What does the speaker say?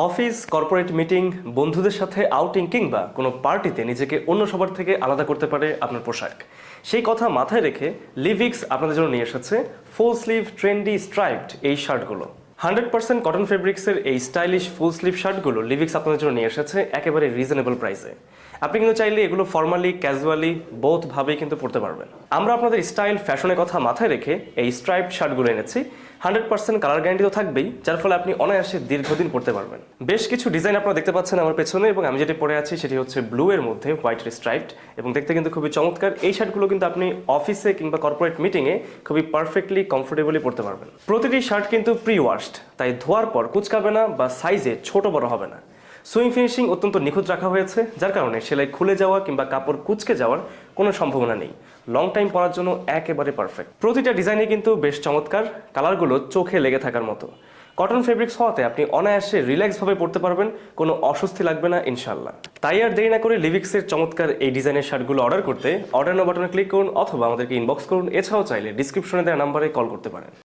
Office, corporate meeting, বন্ধুদের সাথে outing কিংবা কোনো পার্টিতে নিজেকে অন্য সবার থেকে আলাদা করতে পারে আপনার পোশাক। সেই কথা মাথায় রেখে লিভিক্স আপনাদের জন্য নিয়ে এসেছে ফুল স্লিভ ট্রেন্ডি স্ট্রাইপড এই শার্টগুলো। 100% কটন ফেব্রিক্সের এই স্টাইলিশ ফুল স্লিভ শার্টগুলো লিভিক্স আপনাদের জন্য নিয়ে এসেছে একেবারে রিজনেবল প্রাইসে। আপনি কিন্তু চাইলে এগুলো ফর্মালি ক্যাজুয়ালি বোথভাবেই কিন্তু পরতে পারবেন। আমরা আপনাদের স্টাইল ফ্যাশনের কথা মাথায় রেখে এই স্ট্রাইপড শার্টগুলো এনেছি। 100% কালার গ্যারান্টি তো থাকবেই, যার ফলে আপনি অনায়াসে দীর্ঘদিন পরতে পারবেন। বেশ কিছু ডিজাইন আপনারা দেখতে পাচ্ছেন আমার পেছনে, এবং আমি যেটি পরে আছি সেটি হচ্ছে ব্লু এর মধ্যে হোয়াইট স্ট্রাইপড, এবং দেখতে কিন্তু খুবই চমৎকার। এই শার্টগুলো কিন্তু আপনি অফিসে কিংবা কর্পোরেট মিটিংয়ে খুবই পারফেক্টলি কমফোর্টেবলি পরতে পারবেন। প্রতিটি শার্ট কিন্তু প্রি ওয়াশড, তাই ধোয়ার পর কুচকাবে না বা সাইজে ছোট বড় হবে না। সুইং ফিনিশিং অত্যন্ত নিখুঁত রাখা হয়েছে, যার কারণে সেলাই খুলে যাওয়া কিংবা কাপড় কুচকে যাওয়ার কোনো সম্ভাবনা নেই। লং টাইম পরার জন্য একেবারে পারফেক্ট। প্রতিটা ডিজাইনে কিন্তু বেশ চমৎকার, কালারগুলো চোখে লেগে থাকার মতো। কটন ফেব্রিক্স হওয়াতে আপনি অনায়াসে রিল্যাক্সভাবে পরতে পারবেন, কোনো অস্বস্তি লাগবে না ইনশাল্লাহ। তাই আর দেরি না করে লিভিক্সের চমৎকার এই ডিজাইনের শার্টগুলো অর্ডার করতে অর্ডার নাও বাটনে ক্লিক করুন অথবা আমাদেরকে ইনবক্স করুন। এছাড়াও চাইলে ডিসক্রিপশনে দেওয়া নাম্বারে কল করতে পারেন।